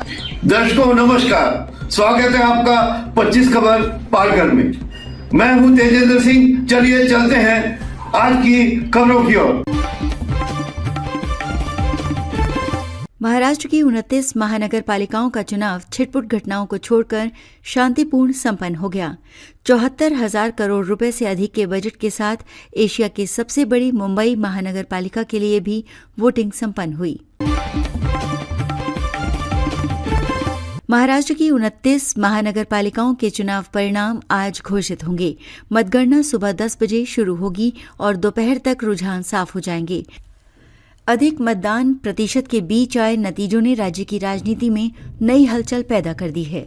दर्शकों नमस्कार, स्वागत है आपका 25 खबर पालघर में। मैं हूं तेजेंद्र सिंह। चलिए चलते हैं आज की खबरों की ओर। महाराष्ट्र की 29 महानगर पालिकाओं का चुनाव छिटपुट घटनाओं को छोड़कर शांतिपूर्ण संपन्न हो गया। 74,000 करोड़ रुपए से अधिक के बजट के साथ एशिया की सबसे बड़ी मुंबई महानगर पालिका के लिए भी वोटिंग संपन्न हुई। महाराष्ट्र की 29 महानगर पालिकाओं के चुनाव परिणाम आज घोषित होंगे। मतगणना सुबह 10 बजे शुरू होगी और दोपहर तक रुझान साफ हो जाएंगे। अधिक मतदान प्रतिशत के बीच आए नतीजों ने राज्य की राजनीति में नई हलचल पैदा कर दी है।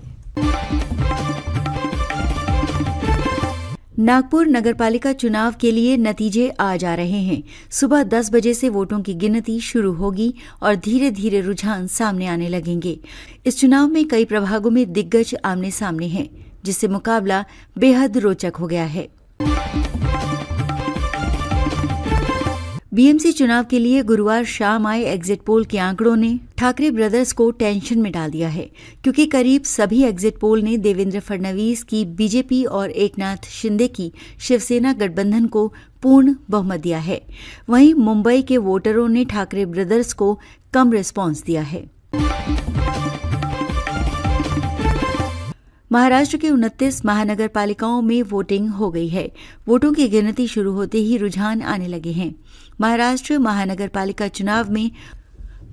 नागपुर नगरपालिका चुनाव के लिए नतीजे आज आ रहे हैं। सुबह 10 बजे से वोटों की गिनती शुरू होगी और धीरे धीरे रुझान सामने आने लगेंगे। इस चुनाव में कई प्रभागों में दिग्गज आमने सामने हैं, जिससे मुकाबला बेहद रोचक हो गया है। बीएमसी चुनाव के लिए गुरुवार शाम आए एग्जिट पोल के आंकड़ों ने ठाकरे ब्रदर्स को टेंशन में डाल दिया है, क्योंकि करीब सभी एग्जिट पोल ने देवेंद्र फडणवीस की बीजेपी और एकनाथ शिंदे की शिवसेना गठबंधन को पूर्ण बहुमत दिया है। वहीं मुंबई के वोटरों ने ठाकरे ब्रदर्स को कम रिस्पांस दिया है। महाराष्ट्र के 29 महानगर पालिकाओं में वोटिंग हो गई है। वोटों की गिनती शुरू होते ही रुझान आने लगे हैं। महाराष्ट्र महानगर पालिका चुनाव में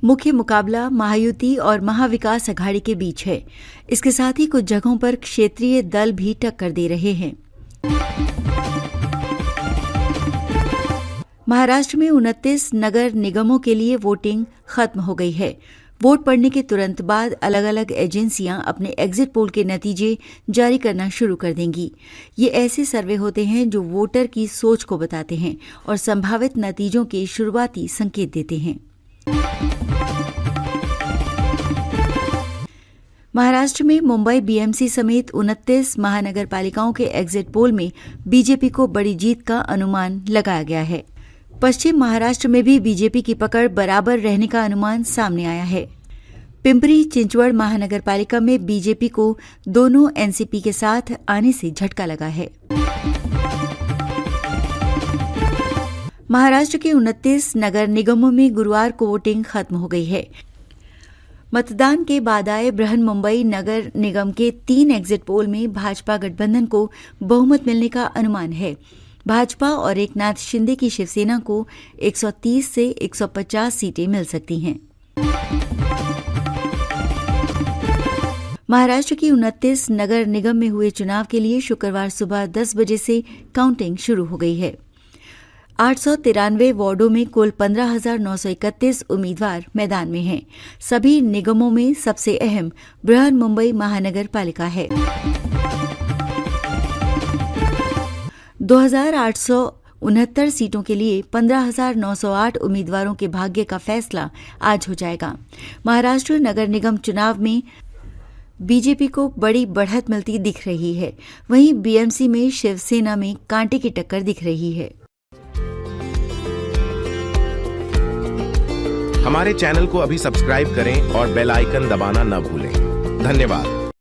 मुख्य मुकाबला महायुति और महाविकास अघाड़ी के बीच है। इसके साथ ही कुछ जगहों पर क्षेत्रीय दल भी टक्कर दे रहे हैं। महाराष्ट्र में 29 नगर निगमों के लिए वोटिंग खत्म हो गई है। वोट पड़ने के तुरंत बाद अलग अलग एजेंसियां अपने एग्जिट पोल के नतीजे जारी करना शुरू कर देंगी। ये ऐसे सर्वे होते हैं जो वोटर की सोच को बताते हैं और संभावित नतीजों के शुरुआती संकेत देते हैं। महाराष्ट्र में मुंबई बीएमसी समेत 29 महानगर पालिकाओं के एग्जिट पोल में बीजेपी को बड़ी जीत का अनुमान लगाया गया है। पश्चिम महाराष्ट्र में भी बीजेपी की पकड़ बराबर रहने का अनुमान सामने आया है। पिंपरी चिंचवड़ महानगर पालिका में बीजेपी को दोनों एनसीपी के साथ आने से झटका लगा है। महाराष्ट्र के 29 नगर निगमों में गुरुवार को वोटिंग खत्म हो गई है। मतदान के बाद आए बृहन मुंबई नगर निगम के 3 एग्जिट पोल में भाजपा गठबंधन को बहुमत मिलने का अनुमान है। भाजपा और एकनाथ शिंदे की शिवसेना को 130 से 150 सीटें मिल सकती हैं। महाराष्ट्र की 29 नगर निगम में हुए चुनाव के लिए शुक्रवार सुबह 10 बजे से काउंटिंग शुरू हो गई है। 893 वार्डों में कुल 15,931 उम्मीदवार मैदान में हैं। सभी निगमों में सबसे अहम बृहन मुंबई महानगर पालिका है। 2,869 सीटों के लिए 15,908 उम्मीदवारों के भाग्य का फैसला आज हो जाएगा। महाराष्ट्र नगर निगम चुनाव में बीजेपी को बड़ी बढ़त मिलती दिख रही है। वहीं बीएमसी में शिवसेना में कांटे की टक्कर दिख रही है। हमारे चैनल को अभी सब्सक्राइब करें और बेल आइकन दबाना न भूलें। धन्यवाद।